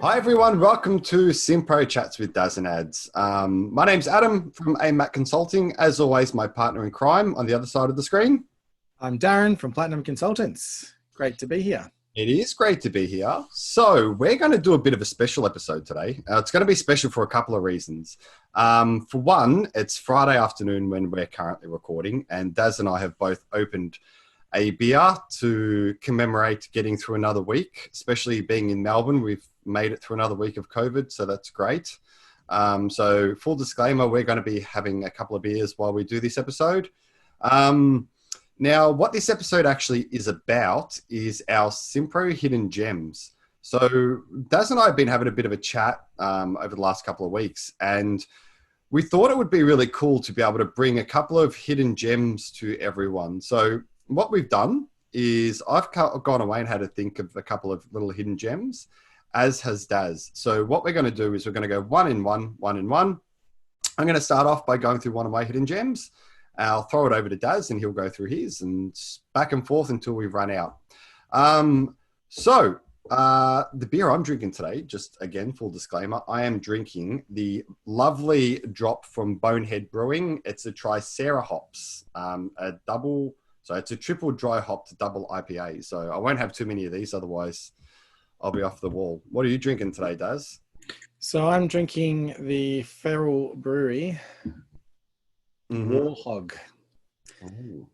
Hi everyone, welcome to simPRO Chats with Daz Adz. My name's Adam from AMAC Consulting. As always, my partner in crime on the other side of the screen. I'm Darren from Platinum Consultants. Great to be here. It is great to be here. So we're going to do a bit of a special episode today. It's going to be special for a couple of reasons. For one, it's Friday afternoon when we're currently recording, and Daz and I have both opened a beer to commemorate getting through another week, especially being in Melbourne. We've made it through another week of COVID, so that's great. So full disclaimer, we're going to be having a couple of beers while we do this episode. Now, what this episode actually is about is our simPRO hidden gems. So Daz and I have been having a bit of a chat over the last couple of weeks, and we thought it would be really cool to be able to bring a couple of hidden gems to everyone. So what we've done is I've gone away and had to think of a couple of little hidden gems, as has Daz. So what we're going to do is we're going to go one in one. I'm going to start off by going through one of my hidden gems. I'll throw it over to Daz and he'll go through his and back and forth until we've run out. The beer I'm drinking today, just again, full disclaimer, I am drinking the lovely drop from Bonehead Brewing. It's a Tricerahops, it's a triple dry hopped double IPA. So I won't have too many of these, otherwise I'll be off the wall. What are you drinking today, Daz? So I'm drinking the Feral Brewery Warthog. Ooh.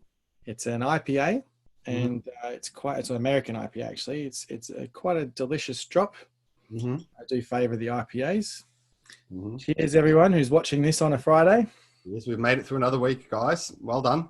It's an IPA, and it's an American IPA actually. It's quite a delicious drop. I do favour the IPAs. Cheers, everyone who's watching this on a Friday. Yes, we've made it through another week, guys. Well done.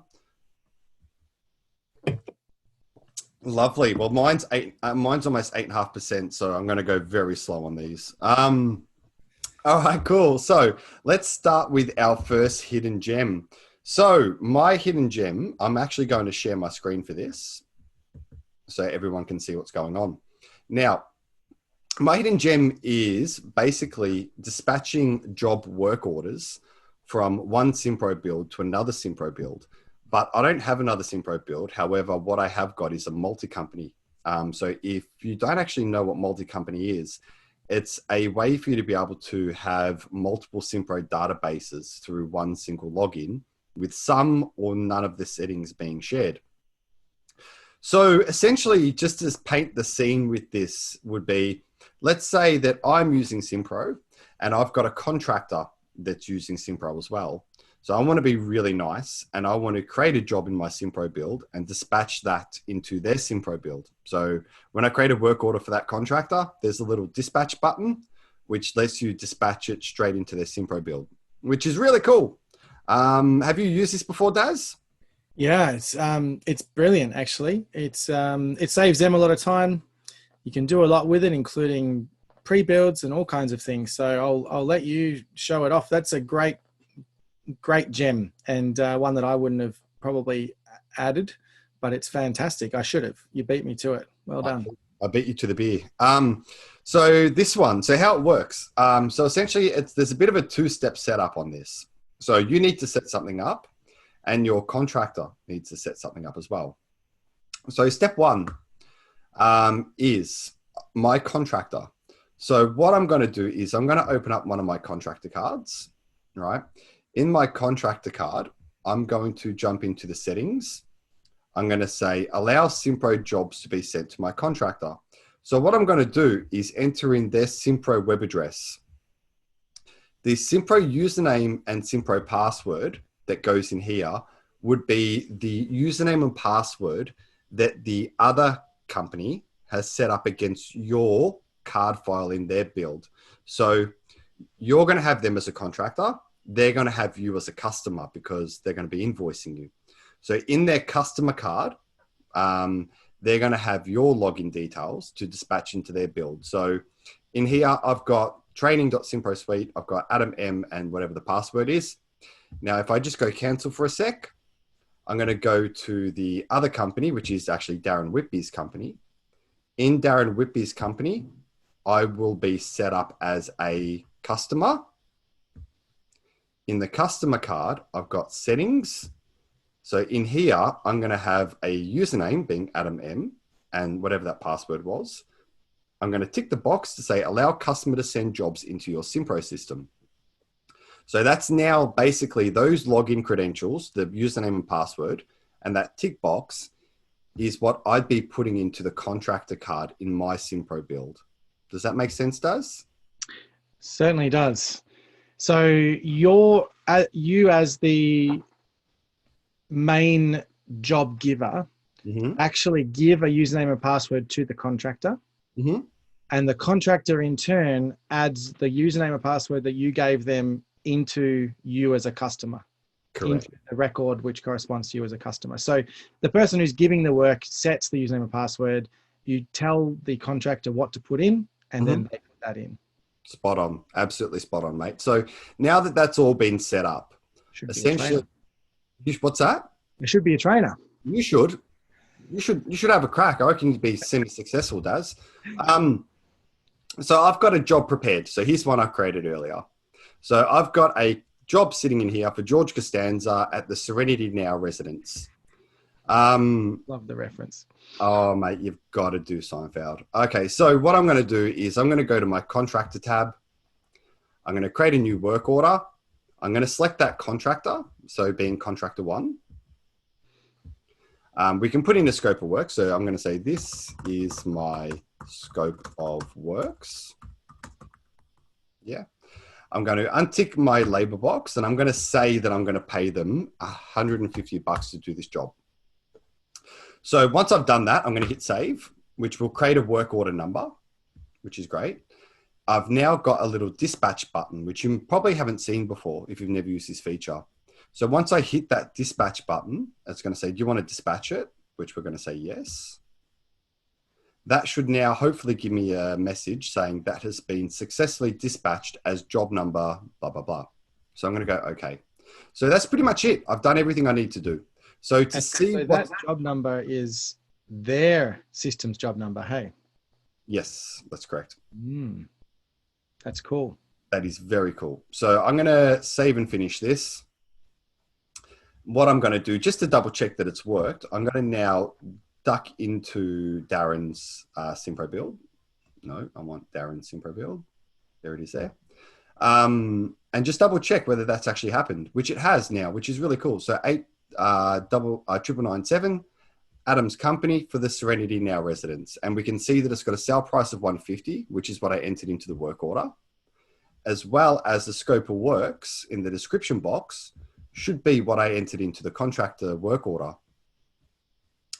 Lovely. Well, mine's almost 8.5%, so I'm going to go very slow on these. All right, cool. So let's start with our first hidden gem. So my hidden gem, I'm actually going to share my screen for this so everyone can see what's going on. Now, my hidden gem is basically dispatching job work orders from one simPRO build to another simPRO build. But I don't have another simPRO build. However, what I have got is a multi-company. So if you don't actually know what multi-company is, it's a way for you to be able to have multiple simPRO databases through one single login with some or none of the settings being shared. So essentially, just to paint the scene with this would be, let's say that I'm using simPRO and I've got a contractor that's using simPRO as well. So I want to be really nice and I want to create a job in my simPRO build and dispatch that into their simPRO build. So when I create a work order for that contractor, there's a little dispatch button, which lets you dispatch it straight into their simPRO build, which is really cool. Have you used this before, Daz? Yeah, it's brilliant actually. It saves them a lot of time. You can do a lot with it, including pre-builds and all kinds of things. So I'll let you show it off. That's a great gem, and one that I wouldn't have probably added, but it's fantastic. I should have. You beat me to it. Well done. I beat you to the beer. So this one, so how it works. So essentially there's a bit of a two-step setup on this. So you need to set something up and your contractor needs to set something up as well. So step one is my contractor. So what I'm going to do is I'm going to open up one of my contractor cards, right? In my contractor card, I'm going to jump into the settings. I'm going to say, allow simPRO jobs to be sent to my contractor. So what I'm going to do is enter in their simPRO web address. The simPRO username and simPRO password that goes in here would be the username and password that the other company has set up against your card file in their build. So you're going to have them as a contractor. They're going to have you as a customer because they're going to be invoicing you. So in their customer card, they're going to have your login details to dispatch into their build. So in here, I've got training.simPRO suite. I've got Adam M and whatever the password is. Now, if I just go cancel for a sec, I'm going to go to the other company, which is actually Darren Whitby's company. In Darren Whitby's company, I will be set up as a customer. In the customer card, I've got settings. So in here, I'm going to have a username being Adam M and whatever that password was. I'm going to tick the box to say, allow customer to send jobs into your simPRO system. So that's now basically those login credentials, the username and password, and that tick box is what I'd be putting into the contractor card in my simPRO build. Does that make sense, Daz? Certainly does. So you as the main job giver actually give a username and password to the contractor. And the contractor in turn adds the username and password that you gave them into you as a customer. Correct. Into the record which corresponds to you as a customer. So the person who's giving the work sets the username and password. You tell the contractor what to put in, and then they put that in. Spot on. Absolutely spot on, mate. So now that that's all been set up, essentially, what's that? There should be a trainer. You should have a crack. I reckon you'd be semi-successful, Daz. So I've got a job prepared. So here's one I created earlier. So I've got a job sitting in here for George Costanza at the Serenity Now residence. Love the reference. Oh, mate, you've got to do Seinfeld. Okay, so what I'm going to do is I'm going to go to my contractor tab. I'm going to create a new work order. I'm going to select that contractor, so being contractor 1. We can put in a scope of work. So I'm going to say, this is my scope of works. Yeah. I'm going to untick my labor box, and I'm going to say that I'm going to pay them $150 to do this job. So once I've done that, I'm going to hit save, which will create a work order number, which is great. I've now got a little dispatch button, which you probably haven't seen before if you've never used this feature. So once I hit that dispatch button, it's going to say, do you want to dispatch it? Which we're going to say yes. That should now hopefully give me a message saying that has been successfully dispatched as job number, blah, blah, blah. So I'm going to go, okay. So that's pretty much it. I've done everything I need to do. So to see so that job number is their system's job number, hey? Yes, that's correct. That's cool. That is very cool. So I'm going to save and finish this. What I'm going to do, just to double check that it's worked, I'm going to now duck into Darren's simPRO build. No, I want Darren's simPRO build. There it is there. And just double check whether that's actually happened, which it has now, which is really cool. So 89997, Adam's company for the Serenity Now residence. And we can see that it's got a sale price of $150, which is what I entered into the work order, as well as the scope of works in the description box should be what I entered into the contractor work order,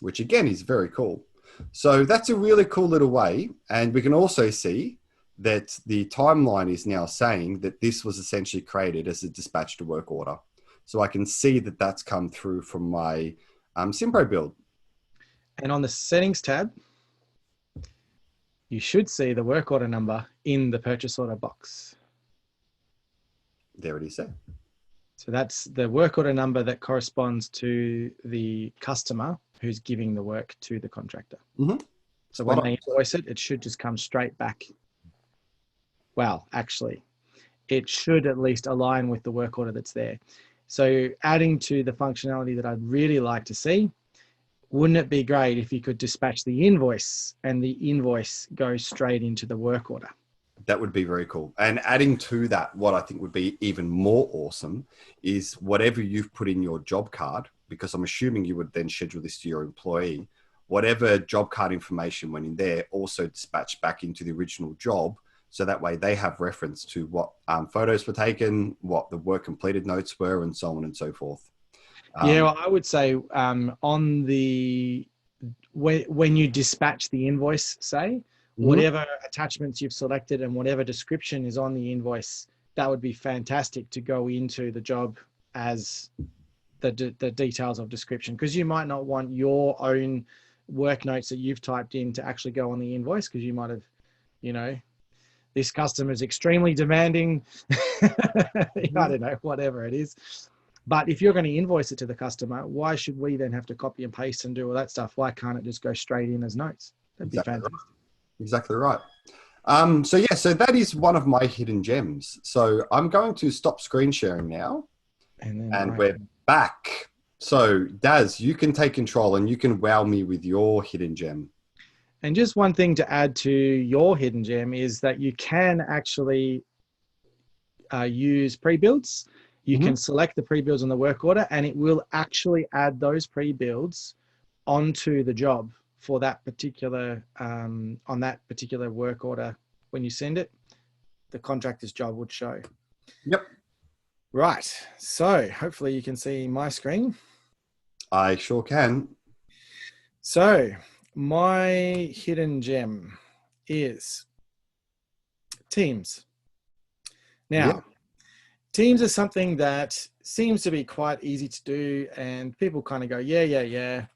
which again is very cool. So that's a really cool little way. And we can also see that the timeline is now saying that this was essentially created as a dispatch to work order. So I can see that that's come through from my simPRO build. And on the settings tab, you should see the work order number in the purchase order box. There it is there. So that's the work order number that corresponds to the customer who's giving the work to the contractor. So when they invoice it, it should just come straight back. Well, actually, it should at least align with the work order that's there. So adding to the functionality that I'd really like to see, wouldn't it be great if you could dispatch the invoice and the invoice goes straight into the work order? That would be very cool. And adding to that, what I think would be even more awesome is whatever you've put in your job card, because I'm assuming you would then schedule this to your employee, whatever job card information went in there also dispatched back into the original job. So that way they have reference to what photos were taken, what the work completed notes were, and so on and so forth. Yeah, well, I would say on the, when you dispatch the invoice, say, whatever attachments you've selected and whatever description is on the invoice, that would be fantastic to go into the job as the details of description, because you might not want your own work notes that you've typed in to actually go on the invoice, because you might have, you know, this customer is extremely demanding. I don't know, whatever it is. But if you're going to invoice it to the customer, why should we then have to copy and paste and do all that stuff? Why can't it just go straight in as notes? That'd be fantastic. Right. Exactly right. So yeah, so that is one of my hidden gems. So I'm going to stop screen sharing now, and we're back. So Daz, you can take control and you can wow me with your hidden gem. And just one thing to add to your hidden gem is that you can actually use pre-builds. You can select the pre-builds on the work order, and it will actually add those pre-builds onto the job for that particular, on that particular work order. When you send it, the contractor's job would show. Yep. Right. So hopefully you can see my screen. I sure can. So my hidden gem is Teams. Now, Yep. Teams is something that seems to be quite easy to do, and people kind of go, yeah, yeah, yeah.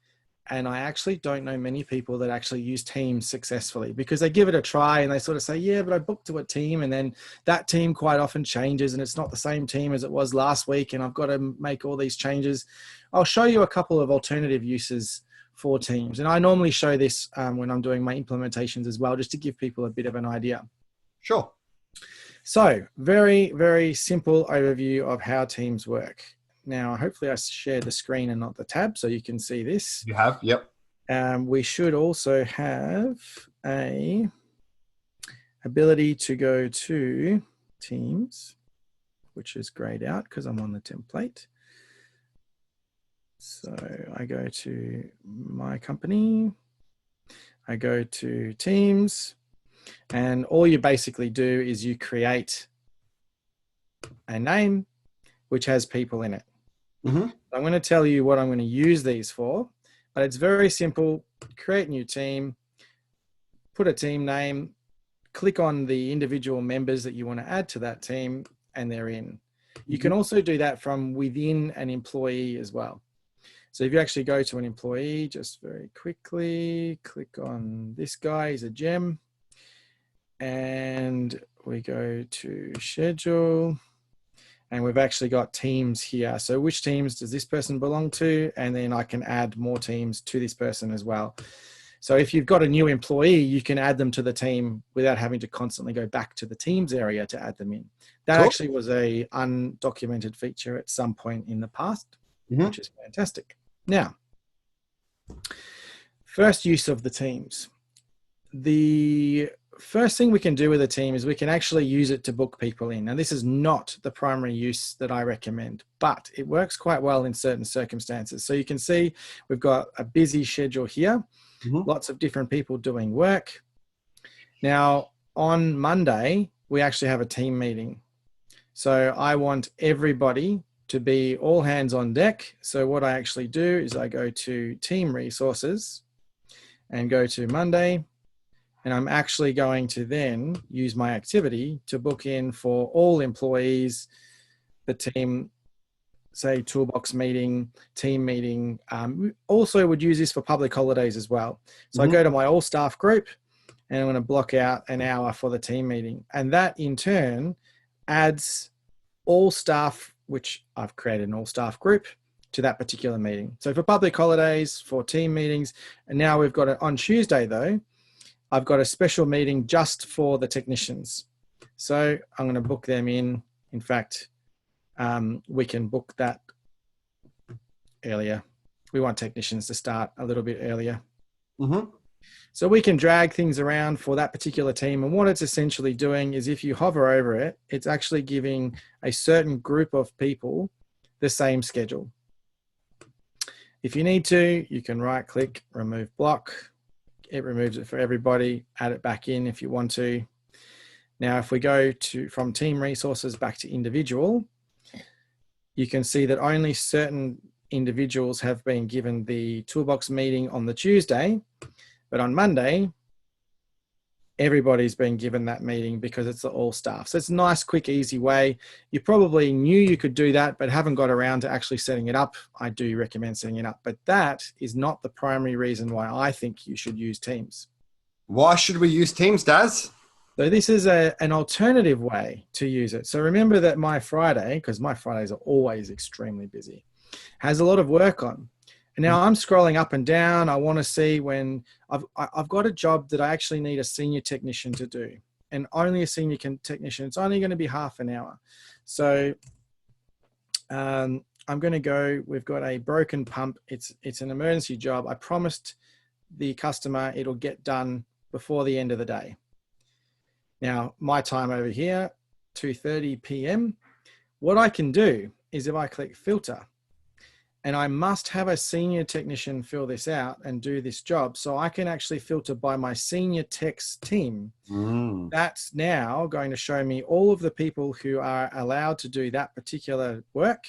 And I actually don't know many people that actually use Teams successfully, because they give it a try and they sort of say, yeah, but I booked to a team, and then that team quite often changes and it's not the same team as it was last week, and I've got to make all these changes. I'll show you a couple of alternative uses for Teams. And I normally show this when I'm doing my implementations as well, just to give people a bit of an idea. Sure. So very, very simple overview of how Teams work. Now, hopefully I shared the screen and not the tab so you can see this. You have? Yep. We should also have a ability to go to Teams, which is grayed out because I'm on the template. So I go to my company, I go to Teams, and all you basically do is you create a name which has people in it. I'm going to tell you what I'm going to use these for, but it's very simple. Create new team, put a team name, click on the individual members that you want to add to that team, and they're in. You can also do that from within an employee as well. So if you actually go to an employee, just very quickly, click on this guy, he's a gem. And we go to schedule, and we've actually got teams here. So which teams does this person belong to? And then I can add more teams to this person as well. So if you've got a new employee, you can add them to the team without having to constantly go back to the teams area to add them in. That actually was a undocumented feature at some point in the past, which is fantastic. Now, first use of the teams. The first thing we can do with a team is we can actually use it to book people in. Now, this is not the primary use that I recommend, but it works quite well in certain circumstances. So you can see we've got a busy schedule here, lots of different people doing work. Now, on Monday, we actually have a team meeting. So I want everybody to be all hands on deck. So what I actually do is I go to team resources and go to Monday, and I'm actually going to then use my activity to book in for all employees, the team, say toolbox meeting, team meeting. Also would use this for public holidays as well. So I go to my all staff group and I'm going to block out an hour for the team meeting. And that in turn adds all staff, which I've created an all staff group, to that particular meeting. So for public holidays, for team meetings, and now we've got it on Tuesday though, I've got a special meeting just for the technicians. So I'm going to book them in. In fact, we can book that earlier. We want technicians to start a little bit earlier. So we can drag things around for that particular team. And what it's essentially doing is if you hover over it, it's actually giving a certain group of people the same schedule. If you need to, you can right click, remove block. It removes it for everybody, add it back in if you want to. Now, if we go from team resources back to individual, you can see that only certain individuals have been given the toolbox meeting on the Tuesday, but on Monday, everybody's been given that meeting because it's all staff. So it's a nice, quick, easy way. You probably knew you could do that, but haven't got around to actually setting it up. I do recommend setting it up, but that is not the primary reason why I think you should use Teams. Why should we use Teams, Daz? So this is an alternative way to use it. So remember that my Friday, because my Fridays are always extremely busy, has a lot of work on. And now I'm scrolling up and down. I want to see when I've got a job that I actually need a senior technician to do, and only a senior technician. It's only going to be half an hour. So I'm going to go, we've got a broken pump. It's an emergency job. I promised the customer it'll get done before the end of the day. Now, my time over here, 2:30 p.m. What I can do is if I click filter, and I must have a senior technician fill this out and do this job, so I can actually filter by my senior techs team. That's now going to show me all of the people who are allowed to do that particular work,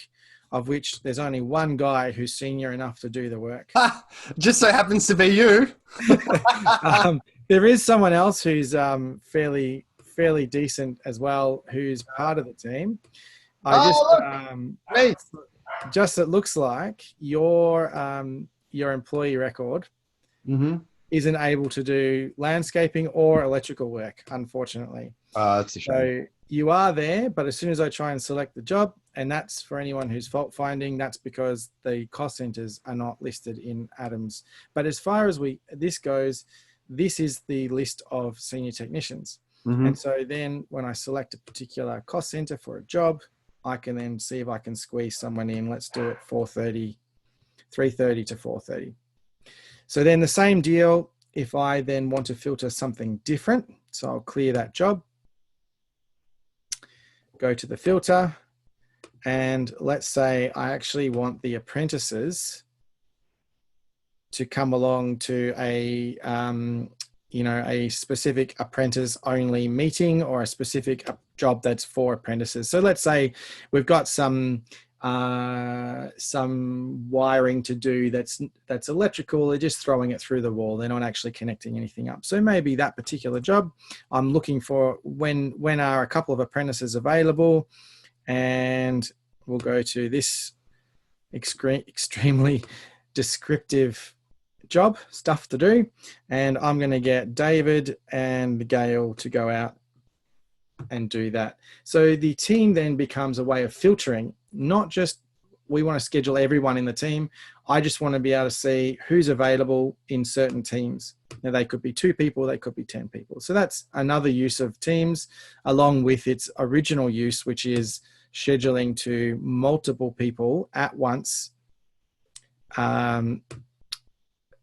of which there's only one guy who's senior enough to do the work. Just so happens to be you. There is someone else who's fairly decent as well, who's part of the team. It looks like your employee record isn't able to do landscaping or electrical work, unfortunately. That's a shame. So you are there, but as soon as I try and select the job, and that's for anyone who's fault finding, that's because the cost centers are not listed in Adams. But as far as this goes, this is the list of senior technicians. And so then when I select a particular cost center for a job, I can then see if I can squeeze someone in. Let's do it 3:30 to 4:30. So then the same deal, if I then want to filter something different, so I'll clear that job, go to the filter, and let's say I actually want the apprentices to come along to a specific apprentice only meeting or a specific job that's for apprentices. So let's say we've got some wiring to do that's electrical. They're just throwing it through the wall. They're not actually connecting anything up. So maybe that particular job, I'm looking for when are a couple of apprentices available, and we'll go to this extremely descriptive job, stuff to do, and I'm going to get David and Gail to go out and do that. So the team then becomes a way of filtering, not just we want to schedule everyone in the team. I just want to be able to see who's available in certain teams. Now they could be 2 people, they could be 10 people. So that's another use of Teams, along with its original use, which is scheduling to multiple people at once,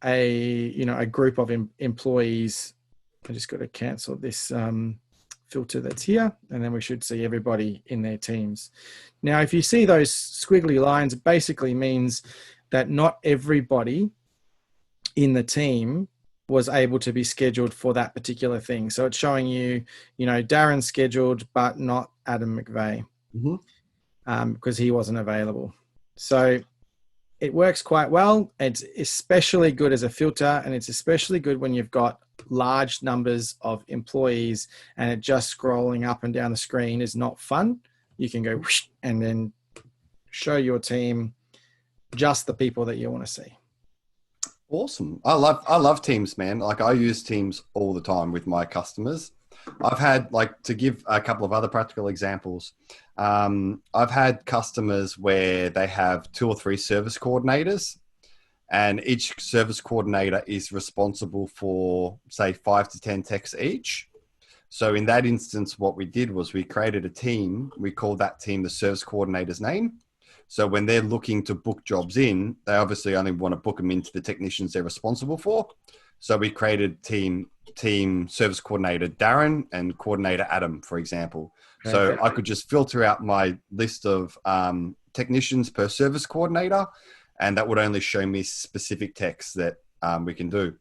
a group of employees. I just got to cancel this filter that's here, and then we should see everybody in their teams. Now, if you see those squiggly lines, it basically means that not everybody in the team was able to be scheduled for that particular thing. So it's showing you, Darren scheduled, but not Adam McVeigh, because he wasn't available. So it works quite well. It's especially good as a filter, and it's especially good when you've got large numbers of employees and it just scrolling up and down the screen is not fun. You can go whoosh, and then show your team just the people that you want to see. Awesome. I love Teams, man. Like I use Teams all the time with my customers. I've had, to give a couple of other practical examples, I've had customers where they have 2 or 3 service coordinators, and each service coordinator is responsible for, say, 5 to 10 techs each. So in that instance, what we did was we created a team. We called that team the service coordinator's name. So when they're looking to book jobs in, they obviously only want to book them into the technicians they're responsible for. So we created team service coordinator Darren and coordinator Adam, for example. So I could just filter out my list of technicians per service coordinator, and that would only show me specific techs that we can do.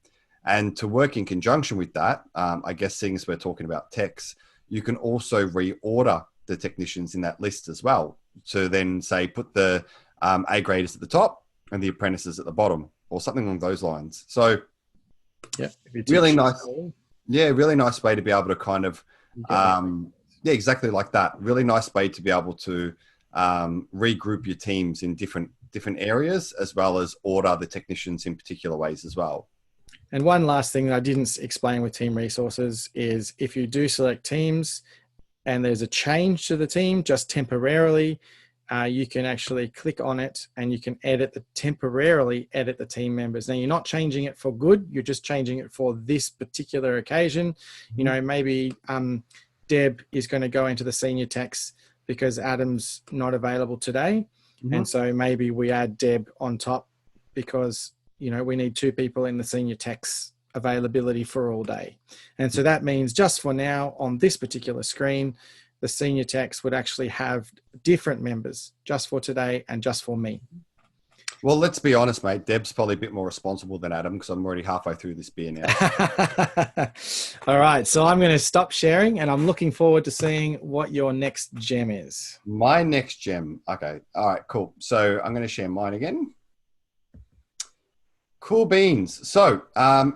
And to work in conjunction with that, I guess seeing as we're talking about techs, you can also reorder the technicians in that list as well. So then say put the A graders at the top and the apprentices at the bottom, or something along those lines. So yeah, really nice. Yeah, really nice way to be able to kind of, exactly like that. Really nice way to be able to regroup your teams in different areas, as well as order the technicians in particular ways as well. And one last thing that I didn't explain with team resources is if you do select teams and there's a change to the team just temporarily, you can actually click on it and you can temporarily edit the team members. Now you're not changing it for good. You're just changing it for this particular occasion. Maybe Deb is going to go into the senior techs because Adam's not available today. And so maybe we add Deb on top because we need 2 people in the senior techs availability for all day. And so that means just for now on this particular screen, the senior techs would actually have different members just for today and just for me. Well, let's be honest, mate. Deb's probably a bit more responsible than Adam because I'm already halfway through this beer now. All right. So I'm going to stop sharing and I'm looking forward to seeing what your next gem is. My next gem. Okay. All right, cool. So I'm going to share mine again. Cool beans. So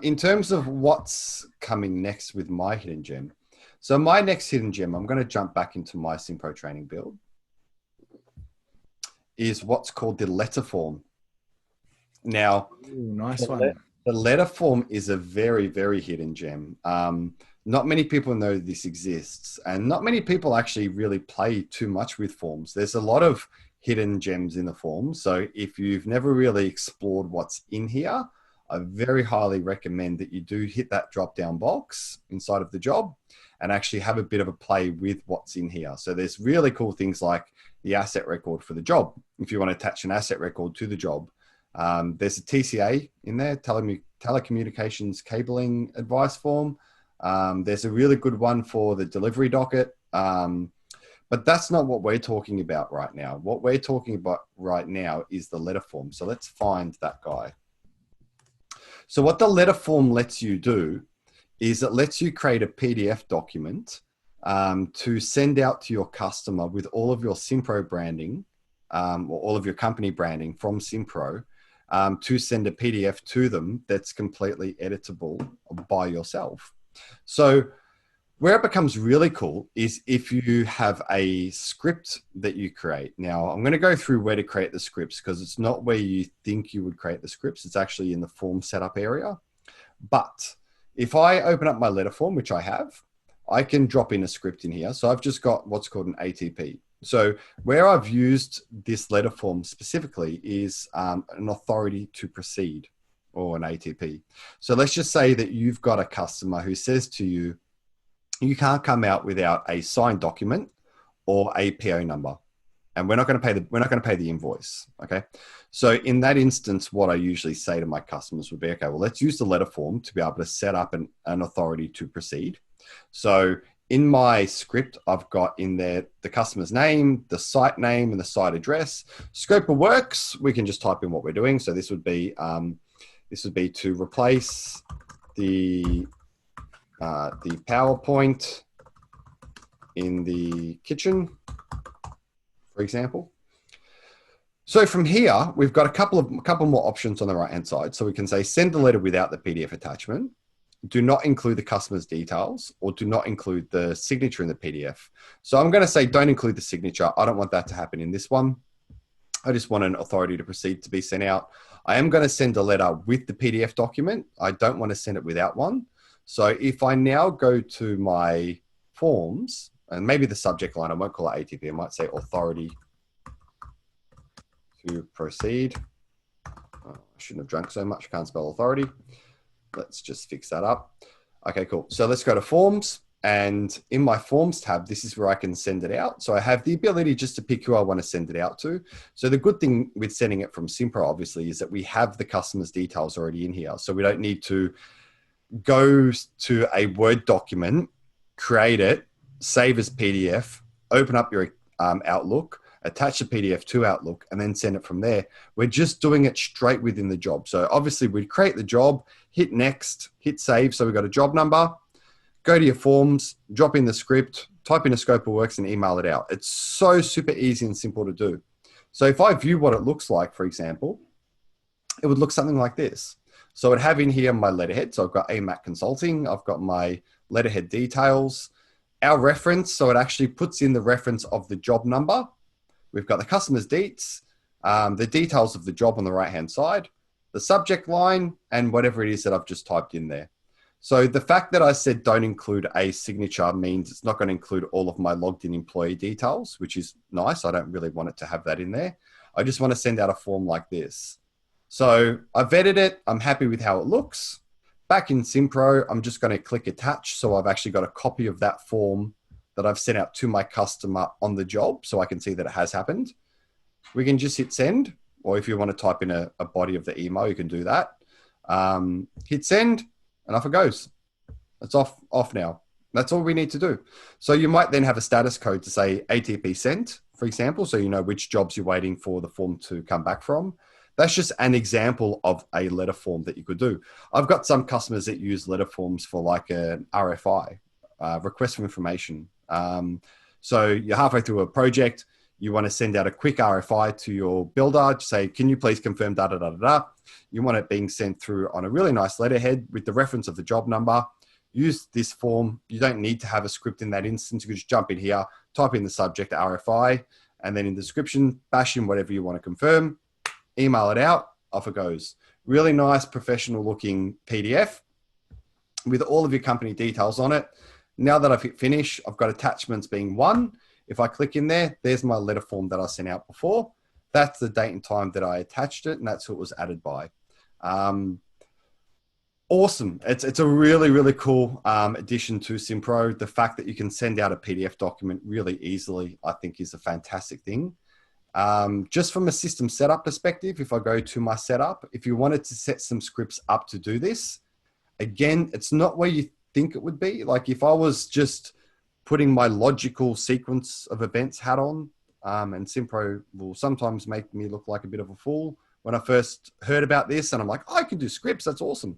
in terms of what's coming next with my hidden gem. So my next hidden gem, I'm going to jump back into my simPRO training build, is what's called the letter form. Now, ooh, nice one. The letter form is a very, very hidden gem. Not many people know this exists, and not many people actually really play too much with forms. There's a lot of hidden gems in the form. So if you've never really explored what's in here, I very highly recommend that you do hit that drop-down box inside of the job and actually have a bit of a play with what's in here. So there's really cool things like the asset record for the job. If you want to attach an asset record to the job, there's a TCA in there, telecommunications cabling advice form. There's a really good one for the delivery docket. But that's not what we're talking about right now. What we're talking about right now is the letter form. So let's find that guy. So what the letter form lets you do is it lets you create a PDF document to send out to your customer with all of your simPRO branding or all of your company branding from simPRO to send a PDF to them that's completely editable by yourself. So where it becomes really cool is if you have a script that you create. Now, I'm going to go through where to create the scripts because it's not where you think you would create the scripts. It's actually in the form setup area. But if I open up my letter form, which I have, I can drop in a script in here. So I've just got what's called an ATP. So where I've used this letter form specifically is an authority to proceed or an ATP. So let's just say that you've got a customer who says to you, you can't come out without a signed document or a PO number, and we're not going to pay the invoice. Okay. So in that instance, what I usually say to my customers would be, okay, well, let's use the letter form to be able to set up an authority to proceed. So in my script, I've got in there the customer's name, the site name, and the site address. Scope of works, we can just type in what we're doing. So this would be to replace the PowerPoint in the kitchen, for example. So from here, we've got a couple more options on the right-hand side. So we can say send the letter without the PDF attachment, do not include the customer's details, or do not include the signature in the PDF. So I'm going to say don't include the signature. I don't want that to happen in this one. I just want an authority to proceed to be sent out. I am going to send a letter with the PDF document. I don't want to send it without one. So if I now go to my forms, and maybe the subject line, I won't call it ATP, I might say authority to proceed. Oh, I shouldn't have drunk so much, can't spell authority. Let's just fix that up. Okay, cool. So let's go to forms, and in my forms tab, this is where I can send it out. So I have the ability just to pick who I want to send it out to. So the good thing with sending it from simPRO, obviously, is that we have the customer's details already in here. So we don't need to go to a Word document, create it, save as PDF, open up your Outlook, attach the PDF to Outlook, and then send it from there. We're just doing it straight within the job. So obviously we'd create the job, hit next, hit save. So we've got a job number, go to your forms, drop in the script, type in a scope of works and email it out. It's so super easy and simple to do. So if I view what it looks like, for example, it would look something like this. So I'd have in here my letterhead. So I've got AMAC Consulting. I've got my letterhead details, our reference. So it actually puts in the reference of the job number. We've got the customer's deets, the details of the job on the right-hand side, the subject line, and whatever it is that I've just typed in there. So the fact that I said don't include a signature means it's not going to include all of my logged in employee details, which is nice. I don't really want it to have that in there. I just want to send out a form like this. So I've vetted it. I'm happy with how it looks. Back in simPRO, I'm just going to click attach. So I've actually got a copy of that form that I've sent out to my customer on the job so I can see that it has happened. We can just hit send. or if you want to type in a body of the email, you can do that. Hit send, and off it goes. It's off now. That's all we need to do. So you might then have a status code to say ATP sent, for example, so you know which jobs you're waiting for the form to come back from. That's just an example of a letter form that you could do. I've got some customers that use letter forms for like an RFI, request for information. So you're halfway through a project, you want to send out a quick RFI to your builder to say, can you please confirm da da da da da? You want it being sent through on a really nice letterhead with the reference of the job number. Use this form. You don't need to have a script in that instance. You can just jump in here, type in the subject RFI, and then in the description, bash in whatever you want to confirm, email it out, off it goes. Really nice, professional looking PDF with all of your company details on it. Now that I've hit finish, I've got attachments being 1. If I click in there, there's my letter form that I sent out before. That's the date and time that I attached it, and that's who it was added by. Awesome. It's a really, really cool addition to simPRO. The fact that you can send out a PDF document really easily, I think, is a fantastic thing. Just from a system setup perspective, if I go to my setup, if you wanted to set some scripts up to do this, again, it's not where you think it would be. Like if I was just putting my logical sequence of events hat on, and simPRO will sometimes make me look like a bit of a fool. When I first heard about this and I'm like, oh, I can do scripts, that's awesome.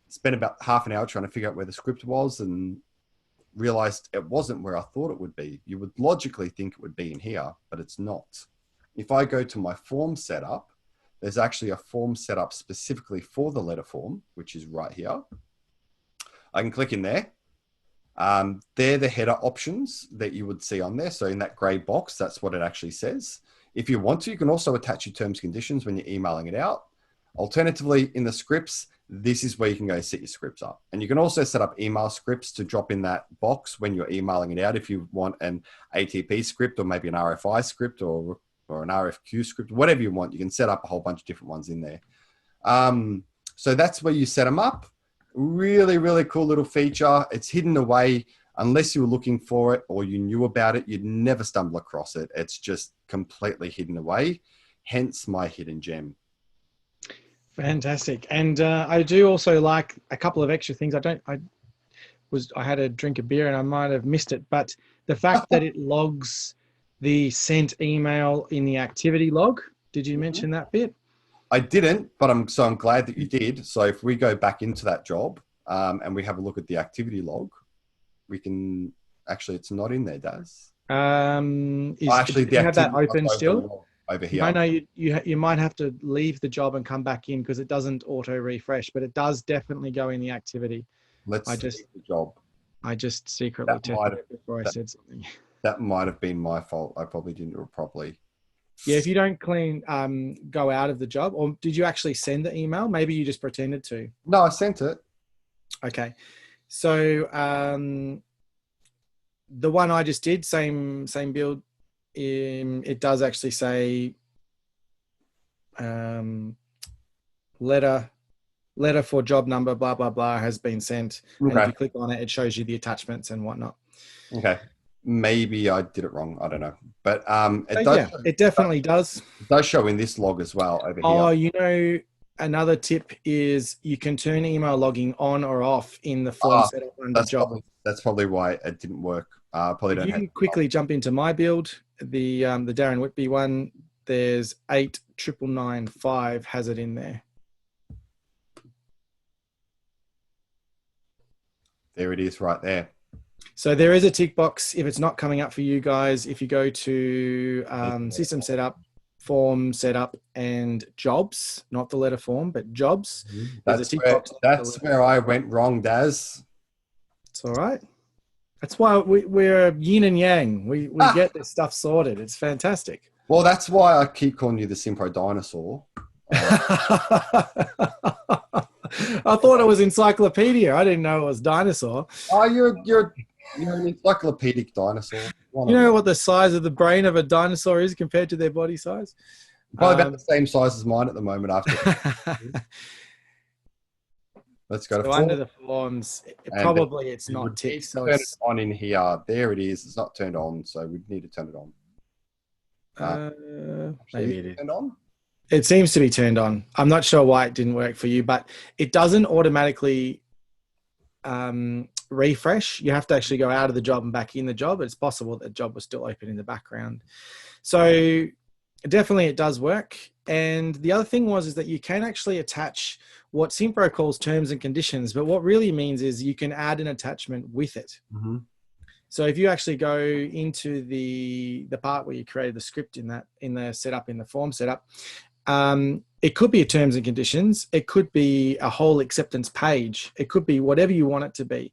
Spent about half an hour trying to figure out where the script was and realized it wasn't where I thought it would be. You would logically think it would be in here, but it's not. If I go to my form setup, there's actually a form set up specifically for the letter form, which is right here. I can click in there. They're the header options that you would see on there. So in that gray box, that's what it actually says. If you want to, you can also attach your terms and conditions when you're emailing it out. Alternatively, in the scripts, this is where you can go set your scripts up. And you can also set up email scripts to drop in that box when you're emailing it out. If you want an ATP script or maybe an RFI script or an RFQ script, whatever you want, you can set up a whole bunch of different ones in there. So that's where you set them up. Really, really cool little feature. It's hidden away. Unless you were looking for it or you knew about it, you'd never stumble across it. It's just completely hidden away. Hence my hidden gem. Fantastic. And I do also like a couple of extra things. I had a drink of beer and I might have missed it, but the fact that it logs the sent email in the activity log. Did you mention that bit? I didn't, but I'm glad that you did. So if we go back into that job and we have a look at the activity log, we can actually, it's not in there, Daz. Actually, do you have that open still? Over here. No, you might have to leave the job and come back in because it doesn't auto refresh, but it does definitely go in the activity. Let's see the job. I just secretly tested it before I said something. That might have been my fault. I probably didn't do it properly. Yeah, if you don't go out of the job, or did you actually send the email? Maybe you just pretended to. No, I sent it. Okay. So the one I just did, same build, it does actually say letter for job number, blah, blah, blah, has been sent. Okay. And if you click on it, it shows you the attachments and whatnot. Okay. Maybe I did it wrong. I don't know. But it definitely does. It does show in this log as well over here. Oh, you know, another tip is you can turn email logging on or off in the form setup under job. That's probably why it didn't work. Probably don't. You can quickly jump into my build, the Darren Whitby one. There's 89995 has it in there. There it is, right there. So there is a tick box if it's not coming up for you guys. If you go to system setup, form setup, and jobs, not the letter form, but jobs. That's where I went wrong, Daz. It's all right. That's why we're yin and yang. We get this stuff sorted. It's fantastic. Well, that's why I keep calling you the simPRO dinosaur. I thought it was encyclopedia. I didn't know it was dinosaur. Oh, you're an encyclopedic dinosaur. You know what the size of the brain of a dinosaur is compared to their body size? Probably about the same size as mine at the moment. After let's go to under the forms. Probably it's not ticked. So turn it on in here. There it is. It's not turned on, so we need to turn it on. Maybe it is turned on. It seems to be turned on. I'm not sure why it didn't work for you, but it doesn't automatically refresh. You have to actually go out of the job and back in the job. It's possible that the job was still open in the background. So definitely it does work. And the other thing is that you can actually attach what simPRO calls terms and conditions, but what really means is you can add an attachment with it. Mm-hmm. So if you actually go into the part where you created the script in the setup, in the form setup, it could be a terms and conditions. It could be a whole acceptance page. It could be whatever you want it to be.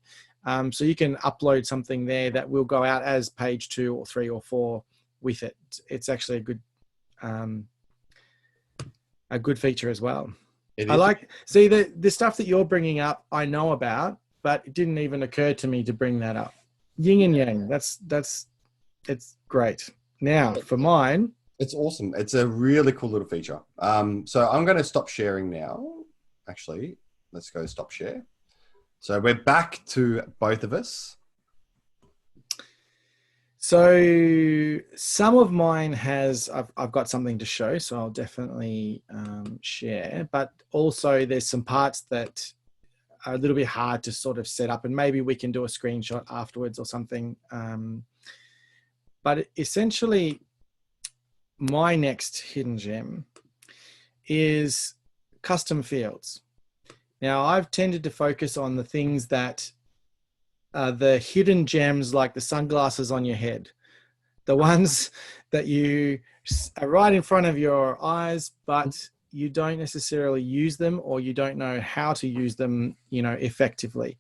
So you can upload something there that will go out as page 2 or 3 or 4 with it. It's actually a good feature as well. I like, see, the stuff that you're bringing up, I know about, but it didn't even occur to me to bring that up. Yin and yang. It's great. Now for mine. It's awesome. It's a really cool little feature. So I'm going to stop sharing now. Actually, let's go stop share. So we're back to both of us. So some of mine I've got something to show, so I'll definitely share. But also there's some parts that are a little bit hard to sort of set up, and maybe we can do a screenshot afterwards or something. But essentially, my next hidden gem is custom fields. Now, I've tended to focus on the things that are the hidden gems, like the sunglasses on your head, the ones that you are right in front of your eyes, but you don't necessarily use them, or you don't know how to use them, effectively.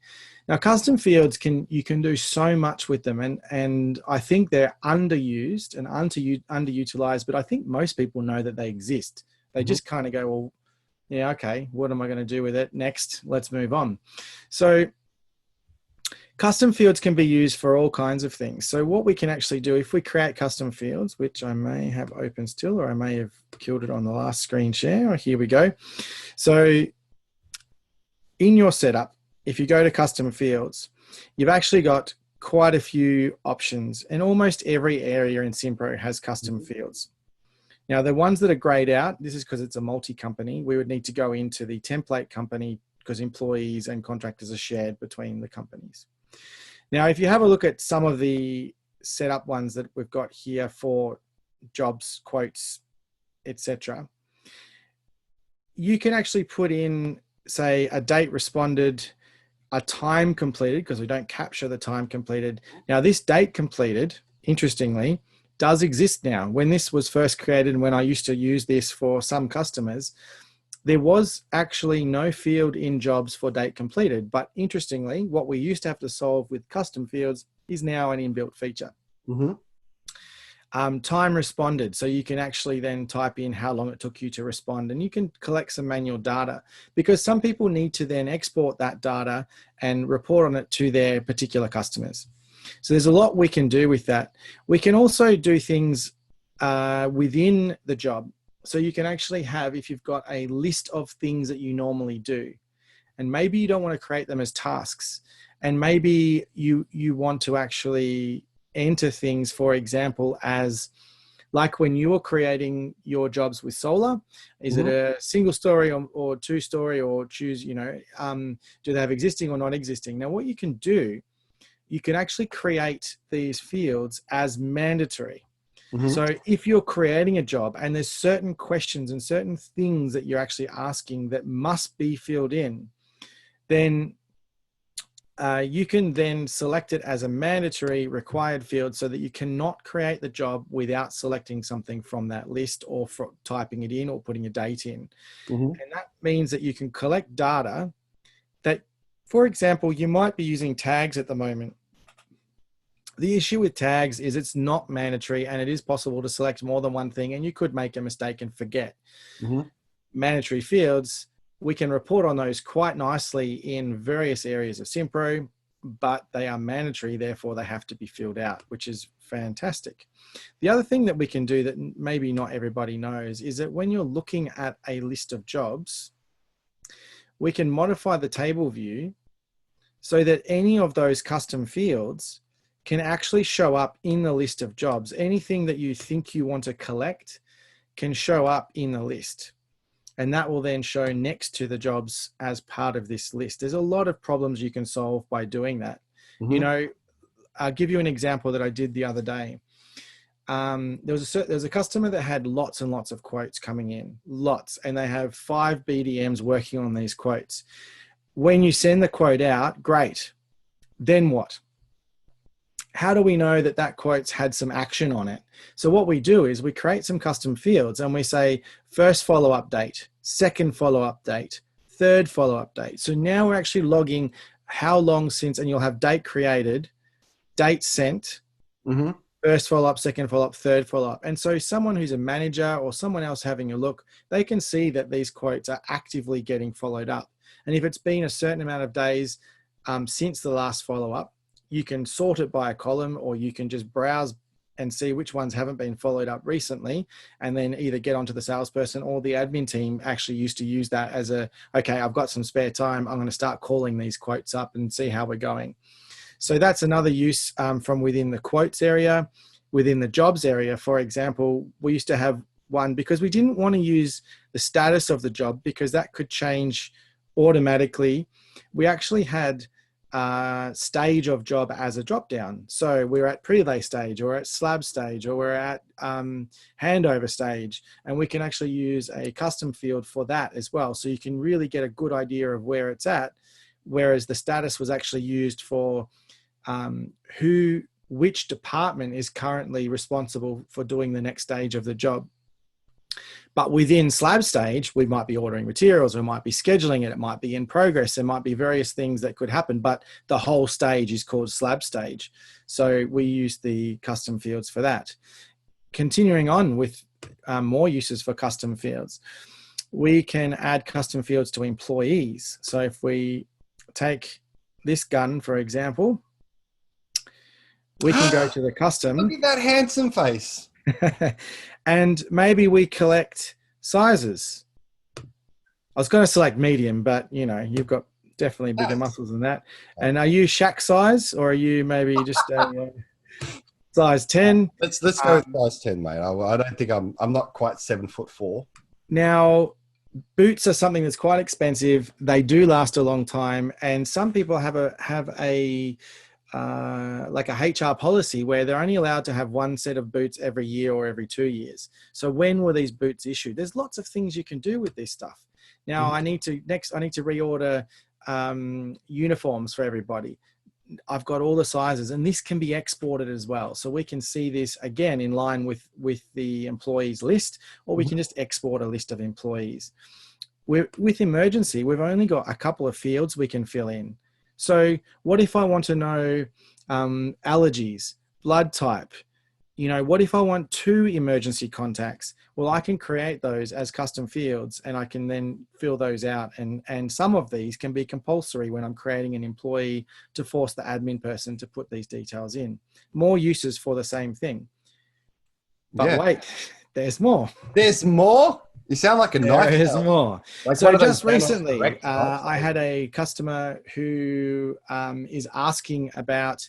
Now, custom fields you can do so much with them, and I think they're underused and underutilized, but I think most people know that they exist. They just kind of go, well, yeah, okay, what am I going to do with it? Next, let's move on. So custom fields can be used for all kinds of things. So what we can actually do, if we create custom fields, which I may have open still, or I may have killed it on the last screen share, here we go. So in your setup, if you go to custom fields, you've actually got quite a few options, and almost every area in simPRO has custom fields. Now, the ones that are grayed out, this is because it's a multi-company. We would need to go into the template company because employees and contractors are shared between the companies. Now, if you have a look at some of the setup ones that we've got here for jobs, quotes, etc., you can actually put in, say, a date responded, a time completed, because we don't capture the time completed. Now, this date completed, interestingly, does exist now. When this was first created, and when I used to use this for some customers, there was actually no field in jobs for date completed. But interestingly, what we used to have to solve with custom fields is now an inbuilt feature. Time responded. So you can actually then type in how long it took you to respond, and you can collect some manual data, because some people need to then export that data and report on it to their particular customers. So there's a lot we can do with that. We can also do things within the job. So you can actually have, if you've got a list of things that you normally do, and maybe you don't want to create them as tasks, and maybe you want to actually enter things, for example, as like when you're creating your jobs with solar, is it a single story or 2-story, or choose, do they have existing or not existing? Now, what you can do, you can actually create these fields as mandatory. So if you're creating a job and there's certain questions and certain things that you're actually asking that must be filled in, then you can then select it as a mandatory required field, so that you cannot create the job without selecting something from that list, or typing it in, or putting a date in. And that means that you can collect data that, for example, you might be using tags at the moment. The issue with tags is it's not mandatory, and it is possible to select more than one thing, and you could make a mistake and forget. Mandatory fields, we can report on those quite nicely in various areas of simPRO, but they are mandatory, therefore they have to be filled out, which is fantastic. The other thing that we can do that maybe not everybody knows is that when you're looking at a list of jobs, we can modify the table view so that any of those custom fields can actually show up in the list of jobs. Anything that you think you want to collect can show up in the list. And that will then show next to the jobs as part of this list. There's a lot of problems you can solve by doing that. Mm-hmm. You know, I'll give you an example that I did the other day. There was a customer that had lots and lots of quotes coming in, lots, and they have 5 BDMs working on these quotes. When you send the quote out, great. Then what? How do we know that that quote's had some action on it? So what we do is we create some custom fields and we say first follow-up date, second follow-up date, third follow-up date. So now we're actually logging how long since, and you'll have date created, date sent, Mm-hmm. first follow-up, second follow-up, third follow-up. And so someone who's a manager or someone else having a look, they can see that these quotes are actively getting followed up. And if it's been a certain amount of days since the last follow-up, you can sort it by a column, or you can just browse and see which ones haven't been followed up recently, and then either get onto the salesperson, or the admin team actually used to use that as okay, I've got some spare time, I'm going to start calling these quotes up and see how we're going. So that's another use from within the quotes area. Within the jobs area, for example, we used to have one because we didn't want to use the status of the job because that could change automatically. We actually had stage of job as a drop down. So we're at prelay stage, or at slab stage, or we're at handover stage, and we can actually use a custom field for that as well. So you can really get a good idea of where it's at, whereas the status was actually used for which department is currently responsible for doing the next stage of the job. But within slab stage, we might be ordering materials, we might be scheduling it, it might be in progress, there might be various things that could happen, but the whole stage is called slab stage. So we use the custom fields for that. Continuing on with more uses for custom fields, we can add custom fields to employees. So if we take this gun, for example, we can go to the custom. Look at that handsome face. And maybe we collect sizes. I was going to select medium, but you know, you've got definitely bigger muscles than that. And are you shack size, or are you maybe just size 10? Let's go with size 10, mate. I don't think I'm not quite 7'4". Now, boots are something that's quite expensive. They do last a long time, and some people have a like a HR policy where they're only allowed to have one set of boots every year or every 2 years. So when were these boots issued? There's lots of things you can do with this stuff. Now I need to reorder uniforms for everybody. I've got all the sizes, and this can be exported as well. So we can see this again in line with the employees list, or we can just export a list of employees. With emergency, we've only got a couple of fields we can fill in. So what if I want to know allergies, blood type? You know, what if I want 2 emergency contacts? Well, I can create those as custom fields, and I can then fill those out. And some of these can be compulsory when I'm creating an employee to force the admin person to put these details in. More uses for the same thing. But wait, there's more. There's more? You sound like a knife. There is more. Like so just recently, I had a customer who is asking about,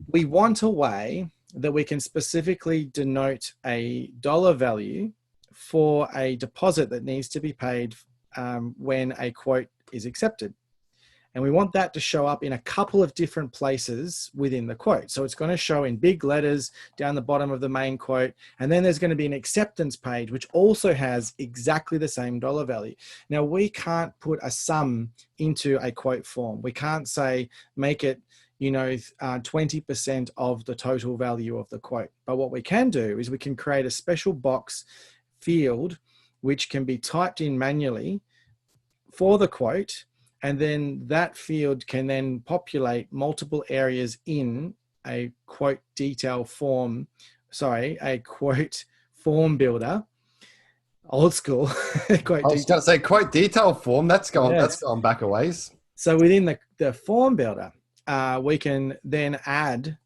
we want a way that we can specifically denote a dollar value for a deposit that needs to be paid when a quote is accepted. And we want that to show up in a couple of different places within the quote. So it's going to show in big letters down the bottom of the main quote. And then there's going to be an acceptance page, which also has exactly the same dollar value. Now, we can't put a sum into a quote form. We can't say, make it, 20% of the total value of the quote. But what we can do is we can create a special box field, which can be typed in manually for the quote. And then that field can then populate multiple areas in a quote detail form, a quote form builder, old school. I was going to say quote detail form. That's going back a ways. So within the form builder, we can then add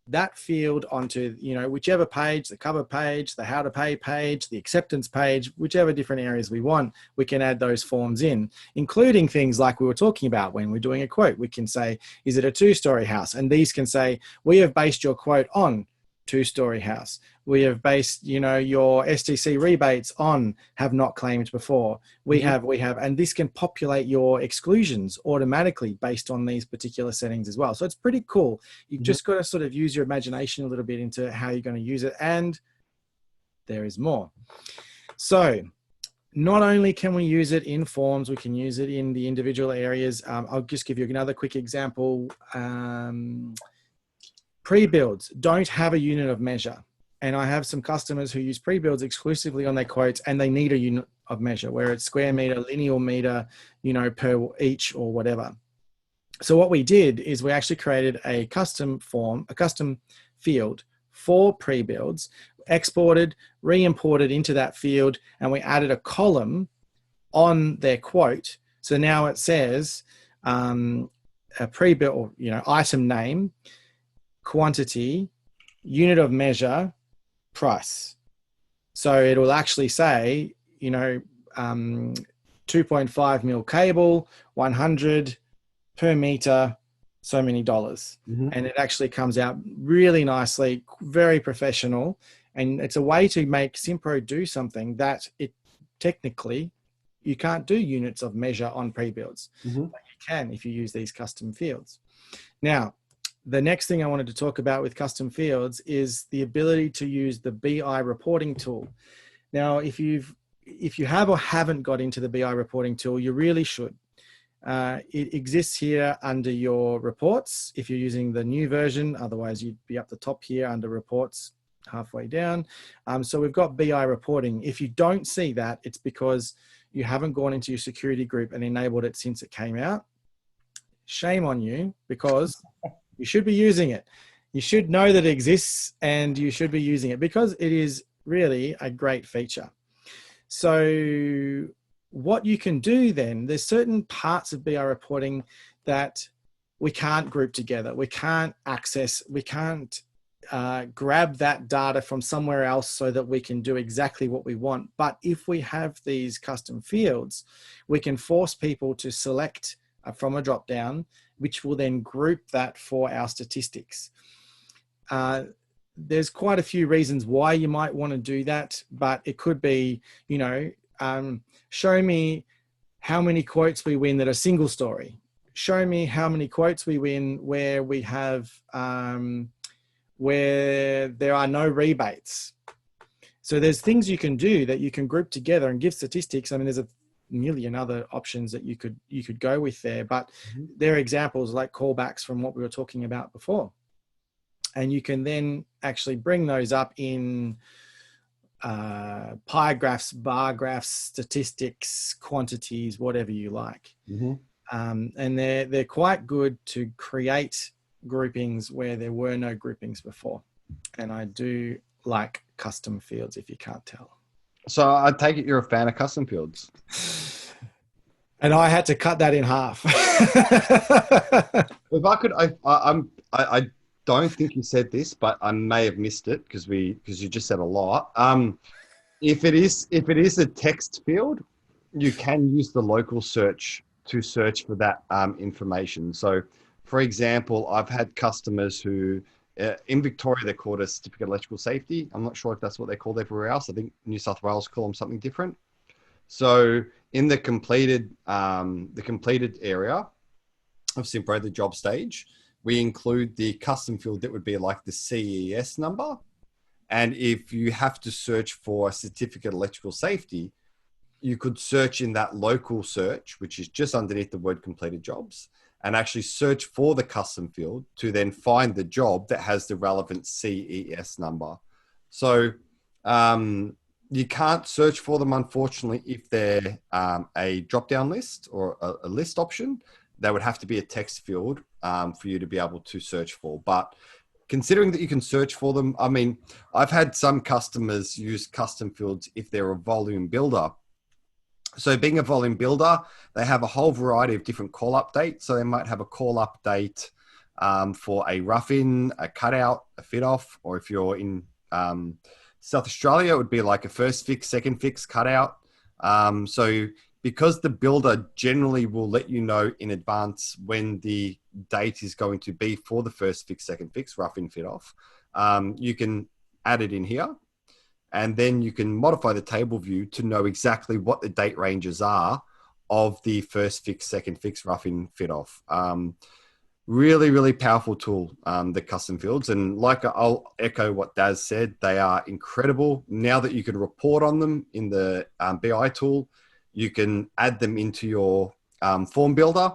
that field onto, whichever page, the cover page, the how to pay page, the acceptance page, whichever different areas we want, we can add those forms in, including things like we were talking about when we're doing a quote. We can say, is it a 2-story house? And these can say, we have based your quote on two-story house. We have based, your STC rebates on have not claimed before. We have, and this can populate your exclusions automatically based on these particular settings as well. So it's pretty cool. You've just got to sort of use your imagination a little bit into how you're going to use it. And there is more. So not only can we use it in forms, we can use it in the individual areas. I'll just give you another quick example. Pre-builds don't have a unit of measure. And I have some customers who use pre-builds exclusively on their quotes, and they need a unit of measure, where it's square meter, linear meter, per each or whatever. So what we did is we actually created a custom form, a custom field for pre-builds, exported, re-imported into that field, and we added a column on their quote. So now it says a pre-build, item name, quantity, unit of measure, price. So it will actually say, 2.5 mil cable, 100 per meter, so many dollars. And it actually comes out really nicely, very professional. And it's a way to make simPRO do something that it technically, you can't do units of measure on pre-builds. But you can if you use these custom fields. Now, the next thing I wanted to talk about with custom fields is the ability to use the BI reporting tool. Now, if you have or haven't got into the BI reporting tool, you really should. It exists here under your reports if you're using the new version. Otherwise, you'd be up the top here under reports, halfway down. So we've got BI reporting. If you don't see that, it's because you haven't gone into your security group and enabled it since it came out. Shame on you, because you should be using it. You should know that it exists, and you should be using it because it is really a great feature. So what you can do then, there's certain parts of BI reporting that we can't group together. We can't access, we can't grab that data from somewhere else so that we can do exactly what we want. But if we have these custom fields, we can force people to select from a drop down, which will then group that for our statistics. There's quite a few reasons why you might want to do that, but it could be, show me how many quotes we win that are single story. Show me how many quotes we win where we have, where there are no rebates. So there's things you can do that you can group together and give statistics. I mean, there's a million other options that you could go with there, but there are examples like callbacks from what we were talking about before. And you can then actually bring those up in pie graphs, bar graphs, statistics, quantities, whatever you like. And they're quite good to create groupings where there were no groupings before. And I do like custom fields, if you can't tell. So I take it you're a fan of custom fields. And I had to cut that in half. If I could, I don't think you said this, but I may have missed it because you just said a lot. If it is a text field, you can use the local search to search for that information. So, for example, I've had customers who, in Victoria, they're called a certificate of electrical safety. I'm not sure if that's what they're called everywhere else. I think New South Wales call them something different. So in the completed area of simPRO, the job stage, we include the custom field that would be like the CES number. And if you have to search for a certificate of electrical safety, you could search in that local search, which is just underneath the word completed jobs, and actually search for the custom field to then find the job that has the relevant CES number. So you can't search for them, unfortunately, if they're a drop-down list or a list option. They would have to be a text field for you to be able to search for. But considering that you can search for them, I mean, I've had some customers use custom fields if they're a volume builder. So being a volume builder, they have a whole variety of different call updates. So they might have a call update for a rough-in, a cutout, a fit-off, or if you're in South Australia, it would be like a first fix, second fix, cutout. So because the builder generally will let you know in advance when the date is going to be for the first fix, second fix, rough-in, fit-off, you can add it in here. And then you can modify the table view to know exactly what the date ranges are of the first fix, second fix, rough in, fit off. Really, really powerful tool, the custom fields. And like I'll echo what Daz said, they are incredible. Now that you can report on them in the BI tool, you can add them into your form builder.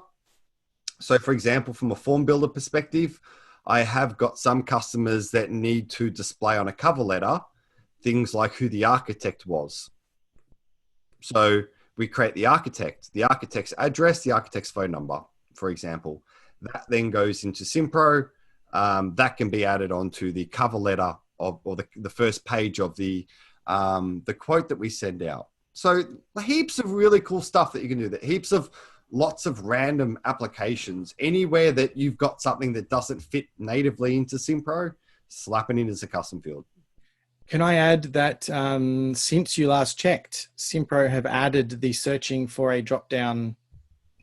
So for example, from a form builder perspective, I have got some customers that need to display on a cover letter things like who the architect was. So we create the architect's address, the architect's phone number, for example. That then goes into simPRO. That can be added onto the cover letter of, or the first page of the quote that we send out. So heaps of really cool stuff that you can do. That heaps of lots of random applications. Anywhere that you've got something that doesn't fit natively into simPRO, slap it in as a custom field. Can I add that since you last checked, simPRO have added the searching for a drop down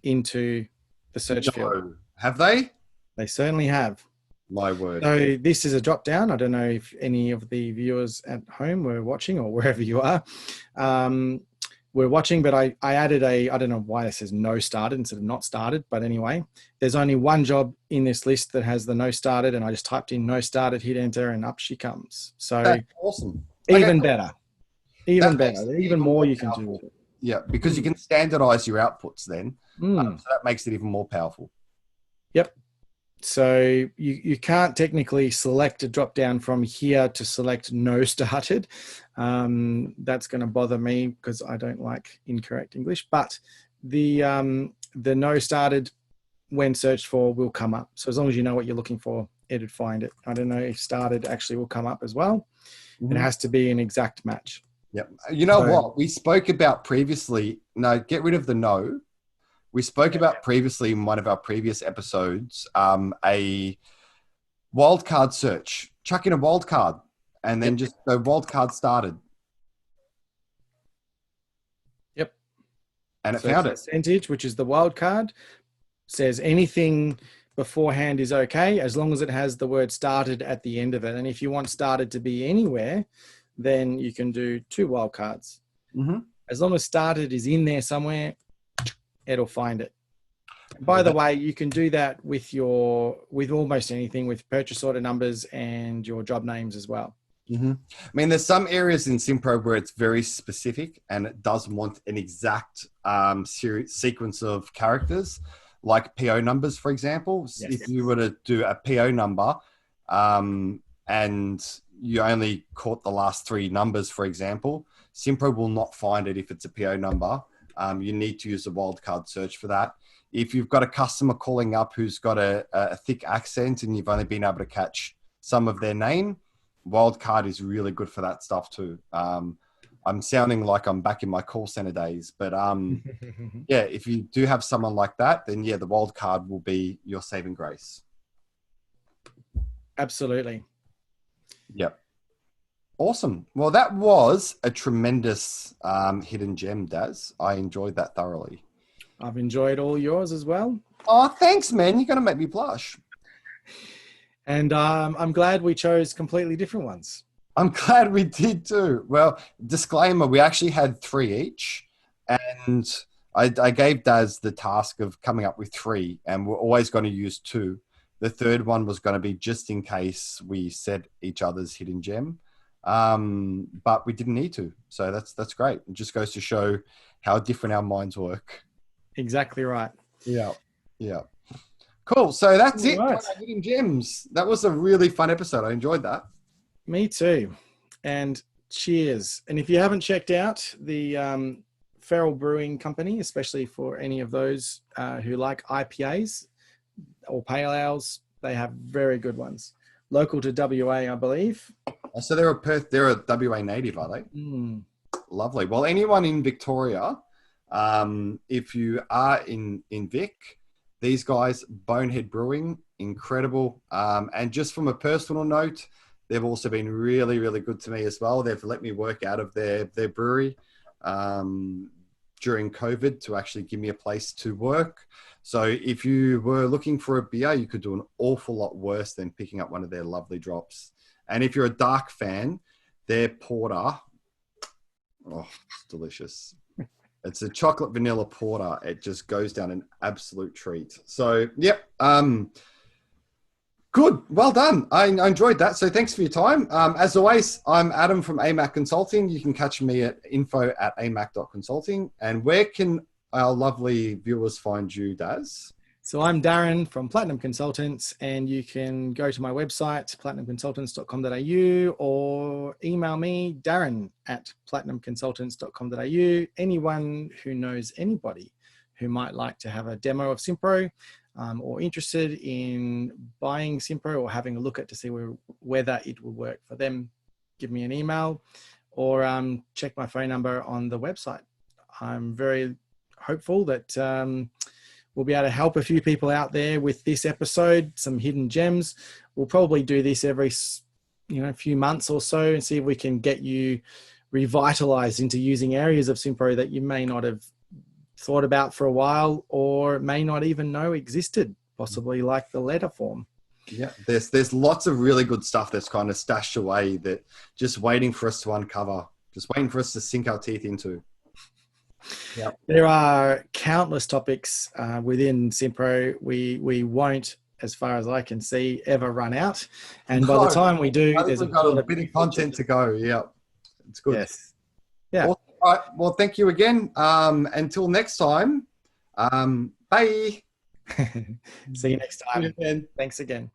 into the search field. Have they? They certainly have. My word. So this is a drop down. I don't know if any of the viewers at home were watching or wherever you are were watching, but I added I don't know why it says no started instead of not started, but anyway, there's only one job in this list that has the no started, and I just typed in no started, hit enter, and up she comes. So that's awesome. Even better. Even more you can do with it. Yeah, because you can standardize your outputs then. So that makes it even more powerful. Yep. So you can't technically select a drop down from here to select no started. That's going to bother me because I don't like incorrect English. But the no started when searched for will come up. So as long as you know what you're looking for, it'd find it. I don't know if started actually will come up as well. It has to be an exact match. Yep. You know what we spoke about previously? No, get rid of the no. We spoke about previously in one of our previous episodes, a wildcard search. Chuck in a wildcard and then just the wildcard started. Yep. And it found it. Percentage, which is the wildcard, says anything beforehand is okay as long as it has the word started at the end of it. And if you want started to be anywhere, then you can do 2 wildcards. As long as started is in there somewhere, it'll find it. By the way, you can do that with almost anything, with purchase order numbers and your job names as well. I mean, there's some areas in simPRO where it's very specific and it doesn't want an exact sequence of characters, like PO numbers, for example. Yes. If you were to do a PO number and you only caught the last 3 numbers, for example, simPRO will not find it if it's a PO number. You need to use a wildcard search for that. If you've got a customer calling up who's got a thick accent and you've only been able to catch some of their name, wildcard is really good for that stuff too. I'm sounding like I'm back in my call center days, but yeah, if you do have someone like that, then yeah, the wildcard will be your saving grace. Absolutely. Yep. Awesome. Well, that was a tremendous hidden gem, Daz. I enjoyed that thoroughly. I've enjoyed all yours as well. Oh, thanks, man. You're going to make me blush. And I'm glad we chose completely different ones. I'm glad we did too. Well, disclaimer, we actually had 3 each. And I gave Daz the task of coming up with 3. And we're always going to use 2. The third one was going to be just in case we said each other's hidden gem. But we didn't need to. So that's great. It just goes to show how different our minds work. Exactly right. Yeah. Yeah. Cool. So that's it. Right. Hidden gems. That was a really fun episode. I enjoyed that. Me too. And cheers. And if you haven't checked out the Feral Brewing Company, especially for any of those who like IPAs or pale ales, they have very good ones. Local to WA, I believe. So they're a WA native, are they? Lovely. Well, anyone in Victoria, if you are in Vic, these guys, Bonehead Brewing, incredible. And just from a personal note, they've also been really, really good to me as well. They've let me work out of their brewery during COVID to actually give me a place to work. So if you were looking for a beer, you could do an awful lot worse than picking up one of their lovely drops. And if you're a dark fan, their porter, oh, it's delicious. It's a chocolate vanilla porter. It just goes down an absolute treat. So, yep. Good. Well done. I enjoyed that. So thanks for your time. As always, I'm Adam from AMAC Consulting. You can catch me at info@amac.consulting. And where can our lovely viewers find you, Daz? So I'm Darren from Platinum Consultants, and you can go to my website, platinumconsultants.com.au, or email me, darren@platinumconsultants.com.au. Anyone who knows anybody who might like to have a demo of simPRO, or interested in buying simPRO or having a look at to see whether it will work for them, give me an email or check my phone number on the website. I'm very hopeful that we'll be able to help a few people out there with this episode, some hidden gems. We'll probably do this every few months or so and see if we can get you revitalized into using areas of simPRO that you may not have thought about for a while or may not even know existed, possibly like the letter form. Yeah, there's lots of really good stuff that's kind of stashed away that just waiting for us to uncover, just waiting for us to sink our teeth into. Yeah, there are countless topics within simPRO. We won't, as far as I can see, ever run out. And by the time we do, there's a bit of content to go. Yeah, it's good. Yes. Yeah. All right. Well, thank you again. Until next time. Bye. See you next time. Thanks again.